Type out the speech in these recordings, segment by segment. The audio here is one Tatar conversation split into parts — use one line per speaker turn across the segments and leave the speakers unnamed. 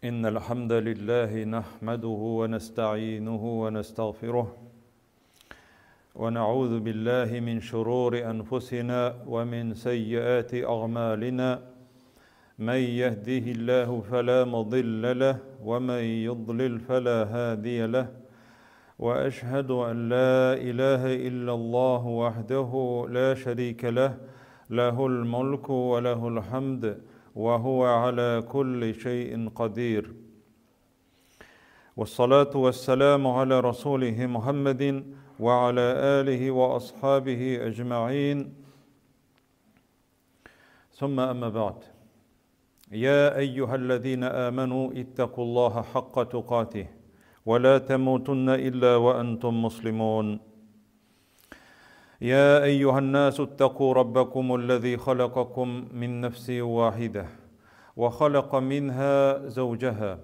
إن الحمد لله نحمده ونستعينه ونستغفره ونعوذ بالله من شرور أنفسنا ومن سيئات أعمالنا من يهده الله فلا مضل له ومن يضلل فلا هادي له وأشهد أن لا إله إلا الله وحده لا شريك له له الملك وله الحمد وهو على كل شيء قدير والصلاة والسلام على رسوله محمد وعلى آله وأصحابه أجمعين ثم أما بعد يا أيها الذين آمنوا اتقوا الله حق تقاته ولا تموتن إلا وأنتم مسلمون يا أيها الناس اتقوا ربكم الذي خلقكم من نفس واحدة وخلق منها زوجها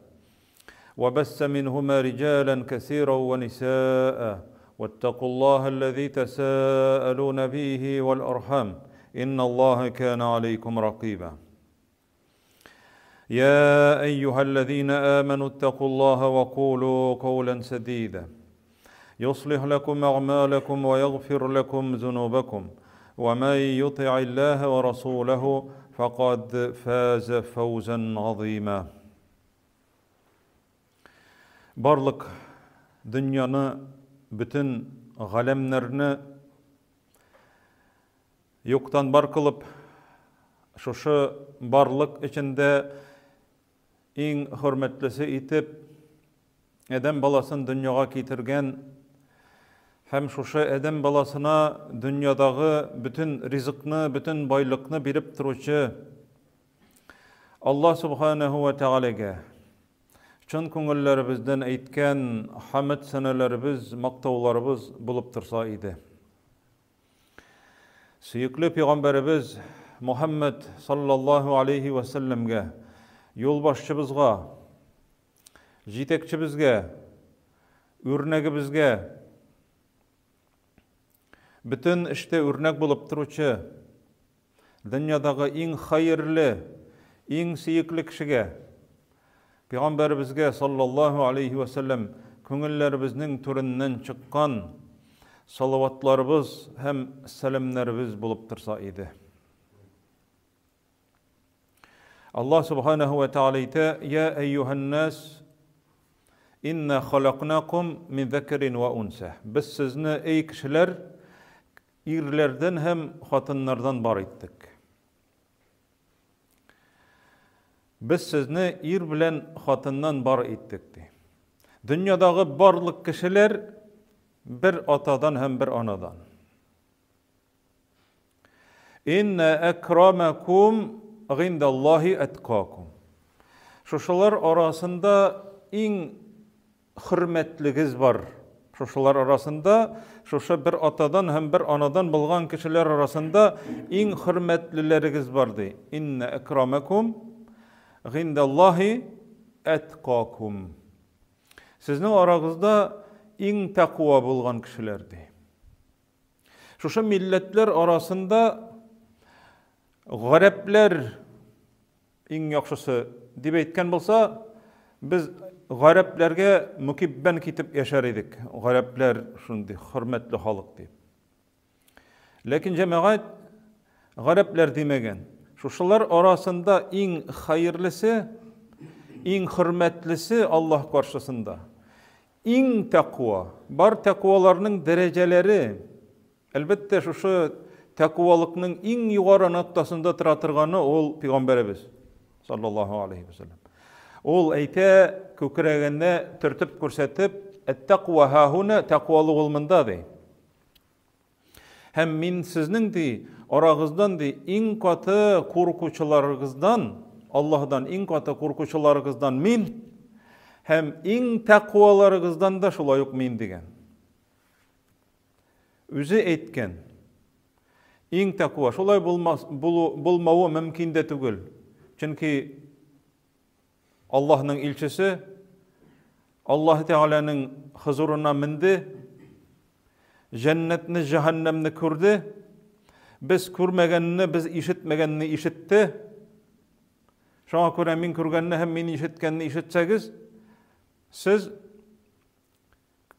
وبث منهما رجالا كثيرا ونساء واتقوا الله الذي تساءلون به والأرحام إن الله كان عليكم رقيبا يا أيها الذين آمنوا اتقوا الله وقولوا قولا سديدا يصلح لكم أعمالكم ويغفر لكم ذنوبكم ومن يطع الله ورسوله فقد فاز فوزا عظيما Барлык дөньяны, бүтін галәмнәрне юктан бар кылып, шушы барлык içinde иң хөрмәтлесе итеп Әдәм баласын дөньяга китерген һәм шушы Әдәм баласына дөньядагы бүтін ризыкны, бүтін байлыкны биреп торучы Аллаһ Субханаһу ва Тәгаләгә чын күңелләребездән әйткән хәмд сәнәләребез, мактауларыбыз булып торса иде. Сөйекле пәйгамбәребез Мухаммад саллаллаһу алейхи ва салламга, юлбашчыбызга, җитәкчебезгә, үрнәгебезгә, бүтән эштә үрнәк булып торучы, дөньядагы иң хәерле, иң сөекле кешегә, Пәйгамбәребезгә саллаллаһу алейхи ва саллам күңелләребезнең түреннән чыккан салаватларыбыз һәм сәламнәребез булып торса иде. Аллаһ Субханаһу ва Тәгалә әйтә: "Я әйюһән-нас, инна халакнакум мин закарин ва унса." Без сезне, эй кешеләр, ирләрдән һәм хатыннардан бар иттек. Biz sizni ир белән хатыннан бар иттек. Дөньядагы барлык кешеләр бер атадан һәм бер анадан. Инна акрамакум гиндаллаһи аткакум. Шушылар арасында иң хөрмәтлегез бар. Шушылар арасында, шушы бер атадан һәм бер анадан булган кешеләр арасында иң хөрмәтлеләрегез бар ди. Инна акрамакум гиндаллаһи аткакум. Сезнең арагызда иң тәкъва булган кешеләр ди. Шушы милләтләр арасында гарәпләр иң яхшысы дип әйткән булса, без гарәпләргә мукиббан китеп яшәр идек. Гарәпләр шундый хөрмәтле халык дип. Ләкин җәмәгать гарәпләр димәгән. Шушылар арасында иң хәерлесе, иң хөрмәтлесе Аллаһ каршысында. Иң тәкъва, бар тәкъваларның дәрәҗәләре. Әлбәттә, шушы тәкъвалыкның иң югары ноктасында тора торганы ул Пәйгамбәребез саллаллаһу алейхи ва саллям. Ул әйтә, күкрәгенә төртеп күрсәтеп, "Әт-тәкъва һаһуна", тәкъвалык ул монда ди. Һәм мин сезнең ди, арагыздан ди, иң каты куркучыларыгыздан, Аллаһдан иң каты куркучыларыгыздан мин, һәм иң тәкъваларыгыздан да шулай ук мин дигән. Үзе әйткән. Иң тәкъва шулай булмауы мөмкин дә түгел. Чөнки Аллаһның илчесе Аллаһ Тәгаләнең хузурына менде, җәннәтне, җәһәннәмне күрде, без күрмәгәнне, без ишетмәгәнне ишетте. Şoňa görä min körgenne hem meni işitkenini işitsägiz, siz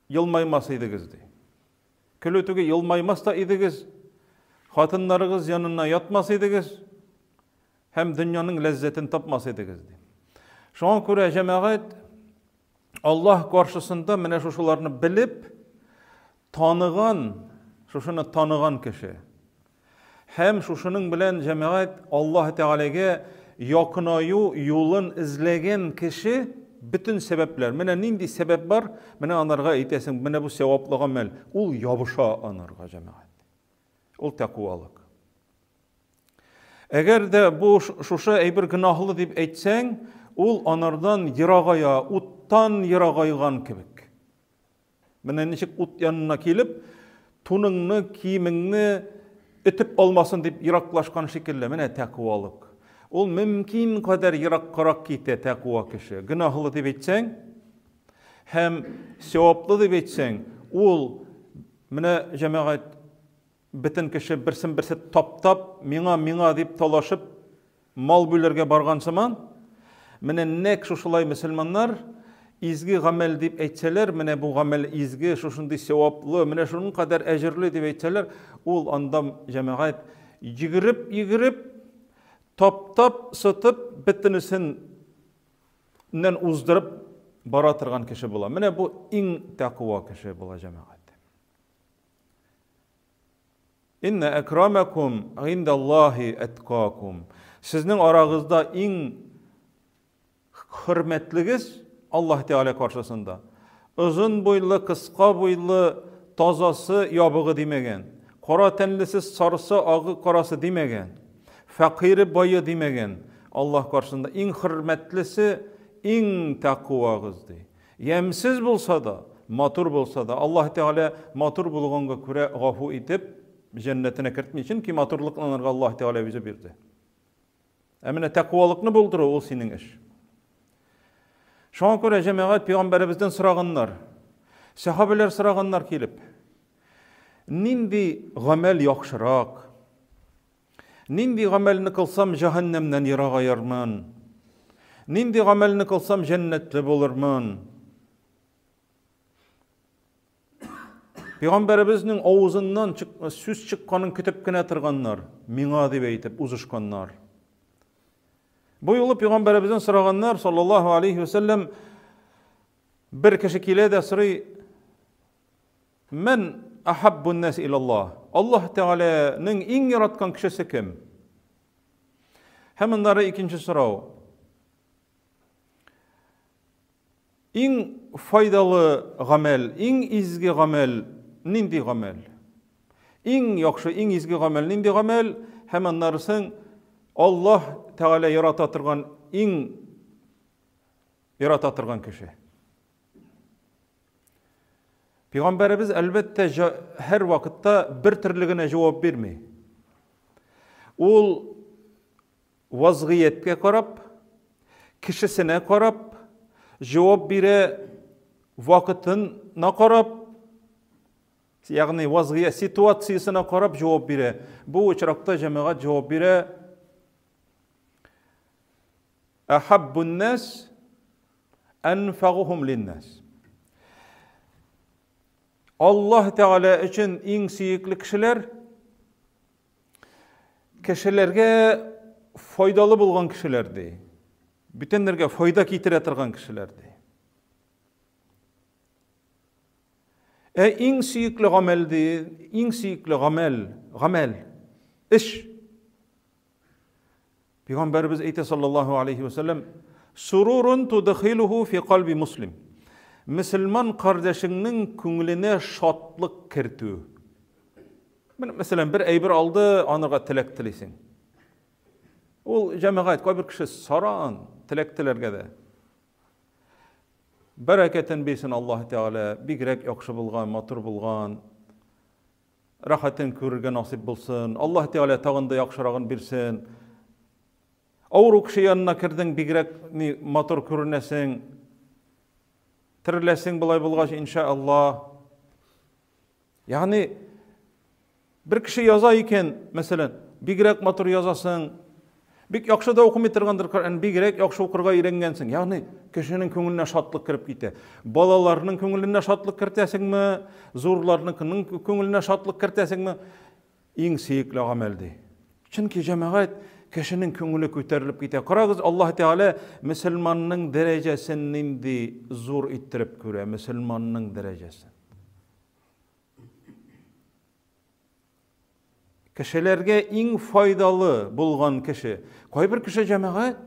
yılmaymasydygyzdy. Külütüge yılmaymasta idigiz, hatynlarygyz ýanyna ýatmasydygyz, hem dünýäniň lezzetini tapmasydygyz. Şoňa görä jemaat Allah garşysynda mene şuşularyny bilip, tanıgan, şuşuny tanıgan kişi. Hem şuşunyň bilen jemaat Allah Teala'ga ýakynaýu ýolun izlegen kişi bütün sebepler. Mene nindi sebep bar? Mene anarga aýtasyň, mene bu sevaply amel. Ul ýabışa anarga jemaat. Ul takwalyk. Eger de bu şuşa eýbir günahly diýip aýtsaň, ul anardan ýyragaýa, uttan ýyragaýgan kibik. Mene nişik ut ýanyna kelip, tunuňny, kiyimiňni itip olmasyn diýip ýyraklaşgan şekilde mene takwalyk. Ol mümkin kadar ýyrak gite takwa kişi. Günahly diýip aýtsaň, hem sevaply diýip aýtsaň, ol mene jemaat bütün kişi birsin-birsi tap-tap, miňa diýip talaşyp mal bölerge bargan zaman, mene nek şuşulay musulmanlar izgi gamel diýip aýtsalar, mene bu gamel izgi, şuşundy sevaply, mene şunun kadar ejirli diýip aýtsalar, ol andam jemaat ýigirip tap-tap satıp bitinisinden uzdırıp baratırgan kişi bola. Mene bu iň takwa kişi bola jemaat. Inna akramakum indallahi etqakum. Sizning aragızda iň hürmetligiz Allah Teala karşısında. Uzun boylu, kıska boylu, tazası, ýabygy demegen. Kara tenlisi, sarısı, ağı, karası demegen. Fakiri bayı demegen. Allah karşısında iň hürmetlisi, iň takwagyzdy. Yemsiz bolsa da, matur bolsa da, Allah Teala matur bolganga köre gafu etip jennetine kirtmek ki maturluk Allah Teala bize berdi. Emine takwalıkny buldurur ol seniň iş. Şoňa görä jemaat Peýgamberimizden soraganlar, sahabeler soraganlar kelip, nindi gamel ýakşyrak? Nindi gamelini kılsam cehennemden ýyragaýarman? Nindi gamelini kılsam jennetli bolarman? Peýgamberimizning awuzyndan süz çykkanyň kütüp gine turganlar, miňa diýip aýtyp uzuşkanlar. Bu ýoly Peýgamberimizden soraganlar sallallahu aleyhi ve sellem bir kişi kilede sory, men ahabbun nas ilallah. Allah Teala'nın iň yaratgan kişisi kim? Hemindara ikinci soraw. Iň faydalı gamel, iň izgi gamel nindi gamel? Iň ýakşy, iň izgi gamel nindi gamel? Hemindarysyň Allah Teala yaratatyrgan iň yaratatyrgan kişi. Peygamberimiz elbette her vakitte bir türlüğüne cevap vermey. Ol vazgiyetke karap, kişisine karap, cevap bire vakitine karap, yani vazgiyet situasyasına karap cevap bire. Bu uçrakta cemaat cevap bire, ahabbun nas enfaguhum linnas. Allah Teala için iň süýükli kişiler, kişilerge faydalı bolgan kişilerdi. Bütünlerge fayda kitire turgan kişilerdi. Iň süýükli gameldi, iň süýükli gamel, iş. Peygamberimiz eýti sallallahu aleyhi ve sellem, sururun tudkhiluhu fi qalbi muslim. Müslüman kardeşinin köngüline şatlık kirtü. Mesela bir eýbir aldı, anırga tilek tilesin. Ol jemaat bir kişi saran tilek tilerge de. Bereketin besin Allah Teala, bigrek ýakşy bolgan, matur bolgan, rahatyn körge nasip bolsun. Allah Teala tagynda ýakşyragyn bersin. Awru kişi ýanyna kirdiň, bigrek matur körnesin. Tirlesin bulay bulgaç inşallah. Yani bir kişi yaza iken mesela bigrek matur yazasın, Bik yaxşı da okumay turgandyr, bigirek yaxşı okurga öýrengensiň. Ýagny kişiniň köňüline şatlyk kirip gite. Balalarynyň köňüline şatlyk kirtäsiňmi, zurlarynyň köňüline şatlyk kirtäsiňmi? Iň süýükli ameldi. Çünki jemaat kişinin köňüli köterilip gite. Garagyz, Allah Teala musulmanyň derejesini indi zor ittirip köre, musulmanyň derejesini. Kişilerge iň faydalı bolgan kişi. Koy bir kişi jemaat.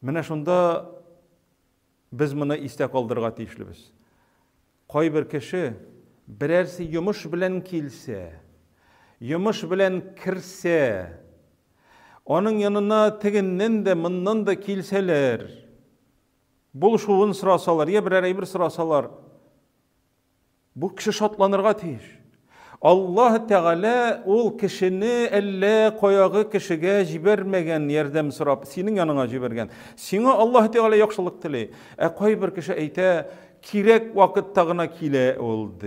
Mene şunda biz muna istek aldırga tiyişlibiz. Koy bir kişi birersi yumuş bilen kilse, yumuş bilen kirse, onun yanına teginden de mından da kilseler, buluşuğun sırasalar, ya bir sırasalar, bu kişi şatlanırga tiyiş. Allah Teala ol kişini elle koyağı kişige jibermegen yerdem sırap, senin yanına jibergen. Sina Allah Teala yaxşılık tili. Koy bir kişi eyte, kirek vakit tağına kile oldu.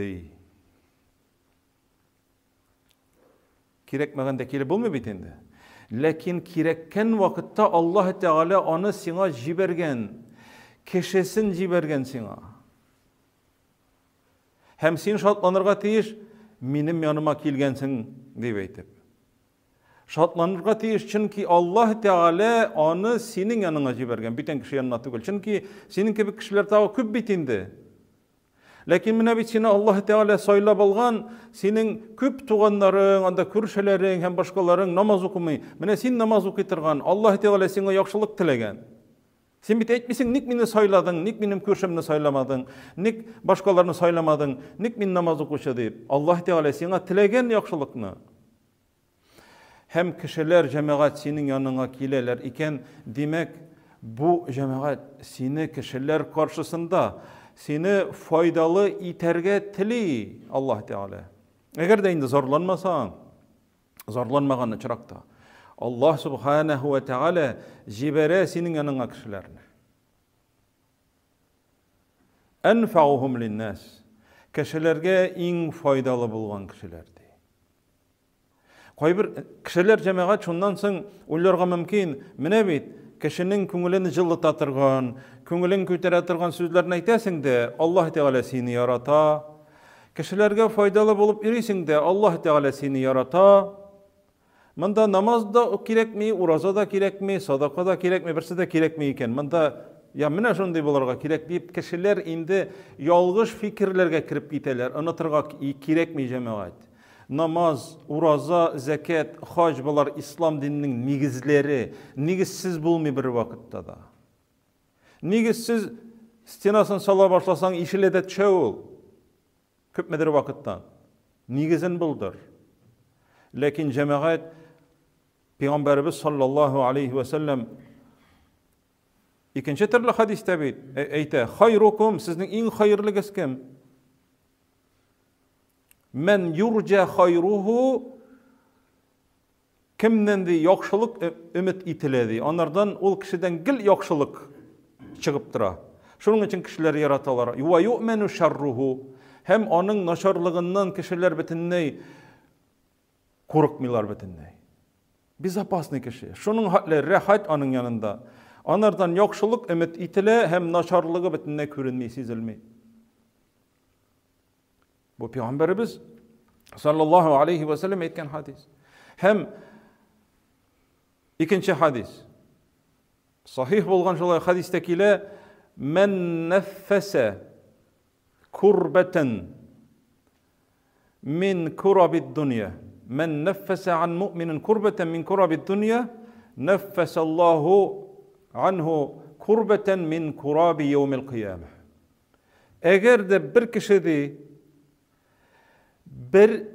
Kirekmegen de kile bulmu bitindi. Lakin kirekken vakitte Allah Teala onu sina jibergen. Kişisin jibergen sina. Hem sin şatlanırga tiyiş, minim yanıma kilgensin deyip eytip. Şatlanırga tiyiş, çünkü Allah Teala onu senin yanına jibergen. Biten kişi yanına tügül. Çünkü senin gibi kişiler tağı küp bitindi. Lakin mine bit seni Allah Teala saylap algan, senin küp tuğanların, anda kürşelerin, hem başkaların namaz okumay. Mine sen namaz okuyturgan, Allah Teala seni yaxşılık tilegen. Sen bit etmisin, nik meni sayladın, nik benim kürşemni saylamadın, nik başkalarını saylamadın, nik men namaz okuşa deyip. Allah Teala seni tilegen yaxşılıkны. Hem kişiler cemaat senin yanına kileler iken, demek bu cemaat seni kişiler karşısında seni faydalı iterge tili Allah Teala. Eğer de indi zorlanmasan, zorlanmagan çırakta, Allah Subhanahu ve Teala jibere senin yanına kişilerini. Enfa'uhum linnas. Kişilerge iň faydalı bulgan kişilerdi. Koy bir kişiler cemaat şundan soň ularga mümkin, mine bit, kişinin köňülini jyllata köňülin kötere turgan sözlerini aytasyň de Allah Teala seni yarata. Kişilerge faydalı bolup irisin de Allah Teala seni yarata. Mında namaz da kirekmi, uraza da kirekmi, sadaka da kirekmi, birsi de kirekmi iken. Mında ya mine şunday bolarga kirek deyip kişiler indi yalgış fikirlerge kirip giteler. Unuturga kirekmi cemaat. Namaz, uraza, zekat, hac bular İslam dininin nigizleri. Nigizsiz bulmy bir vakitda da. Nigizsiz stenasyny sala başlasaň işile de çöl. Köpmedir vakitdan. Nigizin buldur. Lakin cemaat Peygamberimiz sallallahu aleyhi ve sellem ikinci türlü hadiste bit. Eyte, hayrukum, sizin en hayırlıgız kim? Men yurca hayruhu, kimden de yaxşılık ümit itiledi. Onlardan ol kişiden gil yaxşılık çıkıp tura. Şunun için kişiler yaratalar. Ve yu'menu şerruhu, hem onun naşarlığından kişiler bitinneyi korkmylar bitinneyi. Biz apasny kişi. Şunun hatları rahat onun yanında. Onlardan yaxşılık ümit itile, hem naşarlığı bitinneyi körünmeyi, sezilmeyi. Bu Peygamberimiz sallallahu aleyhi ve sellem etken hadis. Hem ikinci hadis. Sahih bolgan şolay hadistekile men neffese kurbeten min kurabid dunya. Men neffese an mu'minin kurbeten min kurabid dunya, neffesallahu anhu kurbeten min kurabi yevmil kıyamah. Eğer de bir kişi de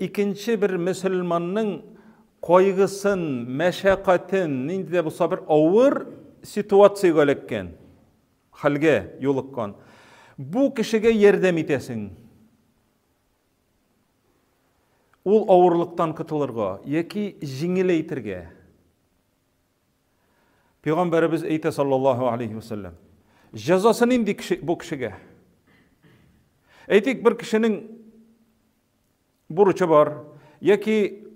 ikinci bir Müslümanın koygusun, meşakkatin, ninde bu sabır ağır situasiyaga elekken, halge yolukkan. Bu kişiye yerdem itesin. Ol ağırlıktan kıtılırga, yeki jiңileytirge. Peygamberimiz eyte sallallahu aleyhi ve sellem. Cezasını indi bu kişiye. Eytik bir kişinin buruçu var, yeki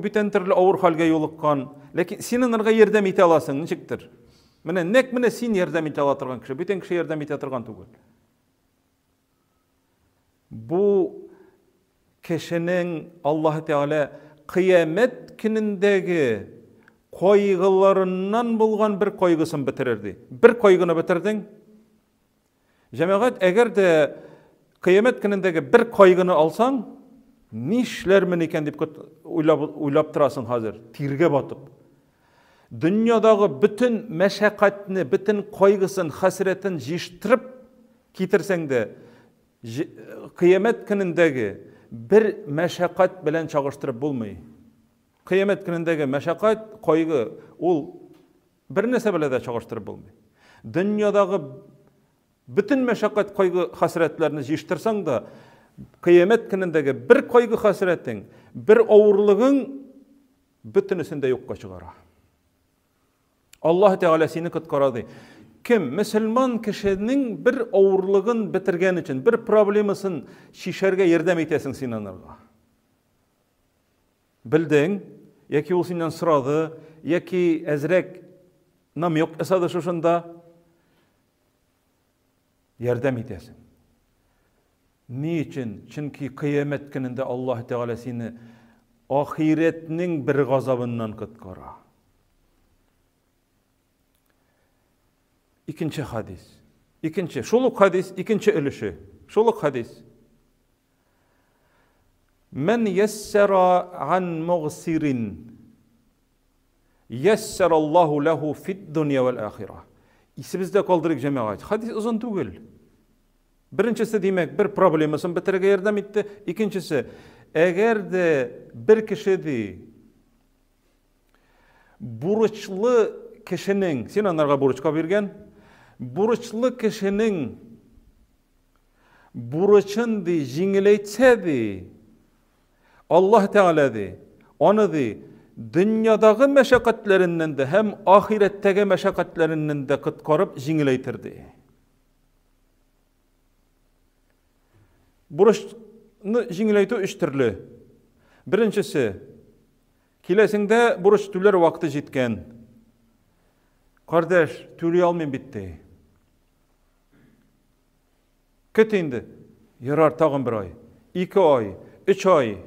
bütün türlü ağır halge yolukkan, Lekin sen onlarga yardım ete alasың, nичектир? Mine sen yardım ete ala turgan kişi, bütün kişi yardım ete turgan tugul. Bu kişinin Allah Teala kıyamet günündeki koygularından bulgan bir koygusun bitirirdi. Bir koygunu bitirdin. Cemaat, eğer de kıyamet günündeki bir koygunu alsan, nişlermin eken deyip uylap turasın hazır, tirge batıp. Dünyadagi bütün meşakkatini, bütün koygusun, hasretin jiştirip kitirsen de, kıyamet günündeki bir meşakkat bilen çağıştırıp bulmayı. Kıyamet günündeki meşakkat, koygu, ol bir nese bile de çağıştırıp bulmayı. Dünyadagi bütün meşakkat, koygu hasretlerini jiştirsen da, kıyamet günündeki bir koygu hasretin, bir oğurluğun bütünüsünde yokka çıkara. Allah Teala seni kıtkaradı. Kim Müslüman kişinin bir oğurluğun bitirgen için, bir problemasın şişerge yardım etesin sen onlarga. Bildin, yaki ol senden sıradı, yaki ezrek nam yok esadı şuşunda yardım etesin. Niçin? Çünkü kıyamet gününde Allah Teala seni ahiretinin bir gazabından kıtkara. İkinci hadis. Şoluk hadis, ikinci ölüşü. Şoluk hadis. Men yessera an mughsirin yesserallahu lehu fid dunya vel ahireh. İsibizde kaldırık cemaat. Hadis uzun tugul. Birincisi demek bir problemasın bitirge yardım etti. İkincisi, eğer de bir kişi de burçlu kişinin, sen onlarga burçka bergen, burçlu kişinin burçun de jingileytse de Allah Teala de onu de dünyadagi meşakkatlerinden de hem ahiretteki meşakkatlerinden de kıtkarıp jingileytirdi. Burçunu jingileytü üç türlü. Birincisi, kilesinde burç tüler vakti jitken. Kardeş, tülü almayın bitti. Ketindi. Yarar tağın bir ay, 2 ay, 3 ay.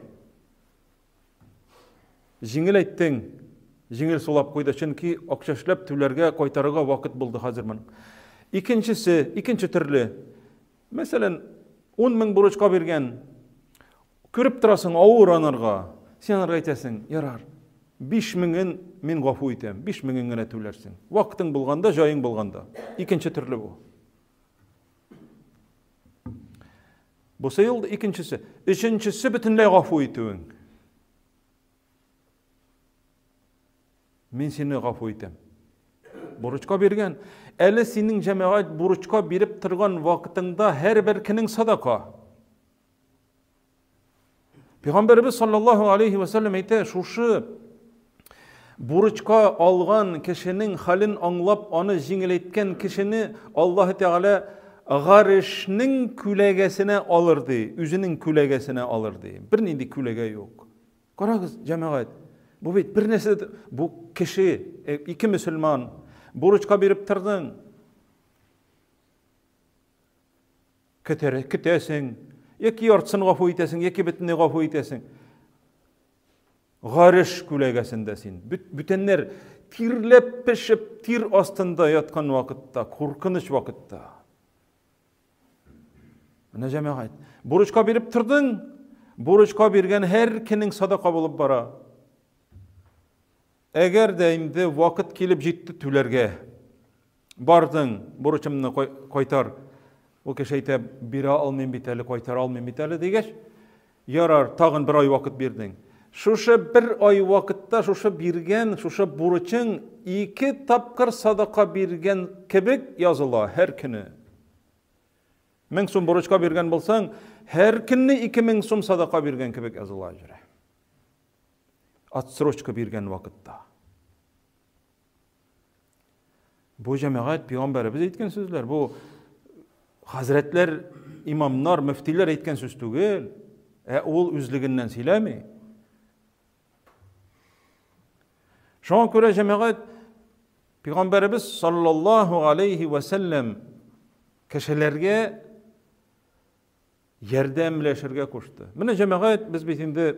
Jingil ettin. Jingil solap koydu. Çünkü akşaşlap tülerge koytarıga vakit buldu hazırman. İkinci türlü. Mesela 10 min burçka bergen. Körüp turasın ağır anarga. Sen anarga etesin. Yarar. 5 minin men gafu etem. 5 minin gene tülersin. Vakitin bulganda, jayın bulganda. İkinci türlü bu. Bu sayıldı ikincisi. Üçüncüsü bütünley gafu etüün. Men seni gafu etem. Burçka bergen. Eli senin cemaat burçka berip turgan vakitinde her birkinin sadaka. Peygamberimiz sallallahu aleyhi ve sellem aytdı, şuşu burçka algan kişinin halin anlap onu jingileytken kişini Allah Teala garışının külegesine alırdı, üzünün külegesine alırdı. Bir neydi külege yok. Karagız cemaat, bu bir nesi, bu kişi, iki Müslüman, burçka berip tırdın. Kütesin, yeki yartsını gafu etesin, yeki bitini gafu etesin. Garış külegesindesin. Bütünler tirlep pişip tir astında yatkan vakitte, korkunç vakitte. Ne cemaat? Burçka berip tırdın, burçka bergen her kinin sadaka bulup bara. Eğer deyimde vakit kelip jitti tülerge, bardın, burçımını koytar, o kişi eyte bira almayın biteli, koytar almayın biteli degeç, yarar tağın bir ay vakit berdin. Şuşa bir ay vakitte şuşa bergen, şuşa burçın 2 tapkır sadaka bergen kebek yazıla her kini. 1000 so'm burçka bergen bolsaň, her kini 2000 so'm sadaka bergen kebek yazıla jüre. Atsroçka bergen vakitte. Bu cemaat Peygamberimiz aytgan sözler, bu hazretler, imamlar, müftiler aytgan söz tugel. Ol üzlüginden silemi. Şoňa görä jemaat Peygamberimiz sallallahu aleyhi ve sellem kişilerge yerdemleşirge koştu. Mine jemaat biz bitinde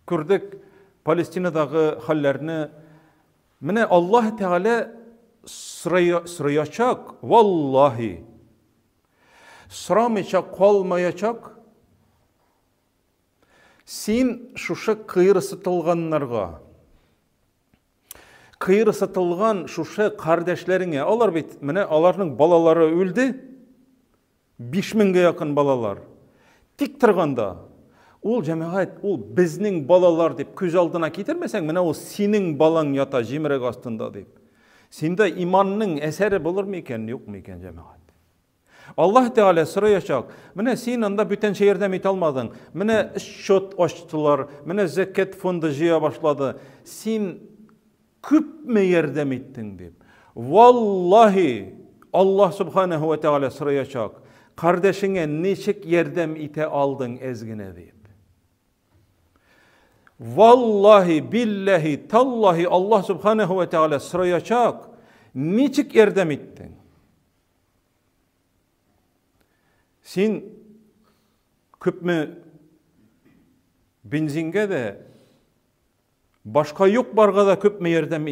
kürdük Palestina'dagı hallerini mine Allah Teala sırayaçak vallahi sıramayacak kalmayacak sen şuşa kıyırı sıtılganlarga kıyırı sıtılgan şuşa kardeşlerine olar bit mine alarning balaları öldü 5000'ge yakın balalar tik turganda ol jemaat ol bizning balalar dep köz aldına ketirmeseng mine o senin balan yata jimrek astında dep sende imanning eseri bulur mu eken yok mu eken jemaat Allah Teala sırayaçak. Mine sen anda bütün şehirde mit almadın. Mine şot açtılar. Mine zekat fondu jiya başladı. Sen küp mi yerdem ettin dep. Vallahi Allah Subhanahu ve Teala sırayaçak. Kardeşine neçik yerdem ite aldın ezgine dep. Vallahi billahi tallahi Allah Subhanahu ve Teala sırayaçak. Neçik yerdem ettin. Sen küpmü benzinge de başka yok barga da küpmü yerdem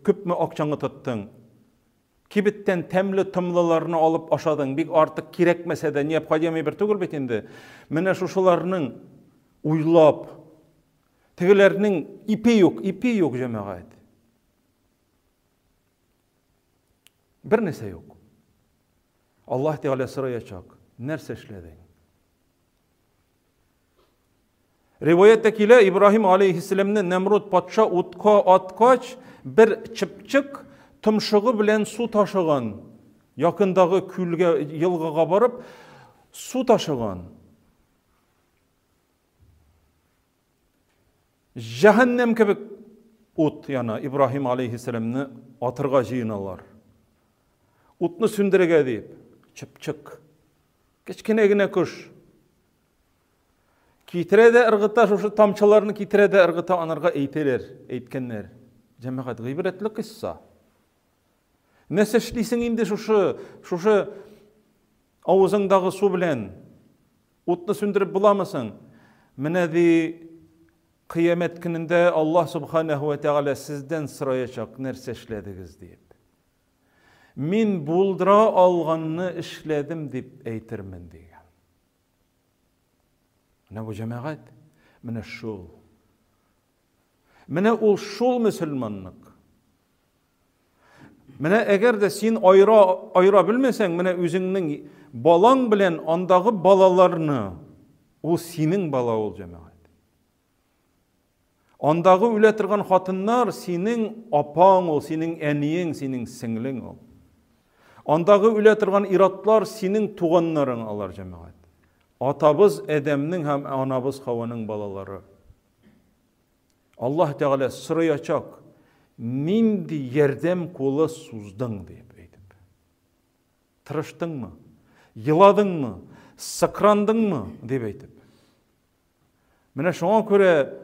küpmü akçanı tuttun. Kibitten temli tımlılarını alıp aşadın. Bir artık kirekmese de niye kademi bir tügül bitindi. Mine şuşularının uylap tegilerinin ipi yok jemaat. Bir nese yok. Allah Teala sırayaçak. Nerse işledin? Rivayettekile İbrahim aleyhisselam'ın Nemrut patşa utka atkaç bir çıpçık tımşığı bilen su taşıgan yakındağı külge yılgıga barıp su taşıgan cehennem kebek ut yana İbrahim aleyhisselam'ını atırga jiyinalar. Utnu sündürege deyip çıpçık kichkinegine kuş. Kitrede ırgıta şu tamçılarını kitrede ırgıta anarga eytkenler. Jemaat gıybretli kissa. Nese işlisin indi şuşu avuzundağı su bilen utnu sündürüp bulamısın. Mine di kıyamet gününde Allah Subhanahu ve Teala sizden sırayaçak nerse işledigiz deyip. Min buldura alganını işledim dip eytirmen diyen. Ne bu jemaat? Mine şul. Mine ol şul müslümanlık. Mine eğer de sen ayıra bilmesen mine özüngning balan bilen andağı balalarını o senin bala ol jemaat. Andağı ületirgan hatınlar senin apan ol, senin eniyin, senin singling ol. Andağı ületirgan iratlar senin tuğanların alar jemaat. Atabız Edem'nin hem anabız Havanın balaları. Allah Teala sırayaçak. Nindi yerdem kola suzdın deyip eytip. Tırıştın mı? Yıladın mı? Sıkrandın mı? deyip eytip. Mine şoňa köre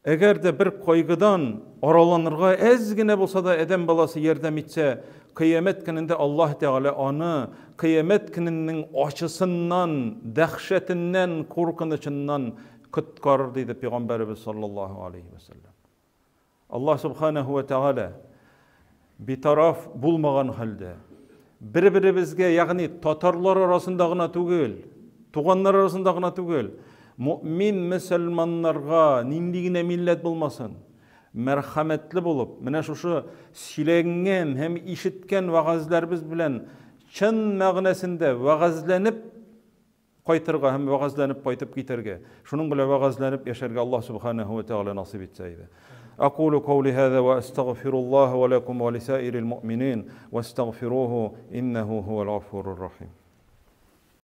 eger de bir koygudan aralanırga ezgine bolsa da Edem balası yerdem etse kıyamet gününde Allah Teala onu kıyamet gününün açısından, dehşetinden, korkunçundan kutkarır deydi Peygamberimiz sallallahu aleyhi ve sellem. Allah Subhanahu ve Teala bir taraf bulmagan halde bir-birimizge yani Tatarlar arasındagına tugel, tuganlar arasındagına tugel, mümin müselmanlarga nindigine millet bulmasın. Merhametli bulup, mine şuşu silengen hem işitken vagazlarımız bilen çın mağnesinde vagazlanıp qaytırga hem vagazlanıp qaytıp giderge. Şunun bile vagazlanıp yaşarga Allah Subhanahu ve Teala nasip etseydi. أقول قولي هذا وأستغفر الله ولكم ولسائر المؤمنين واستغفروه إنه هو الغفور الرحيم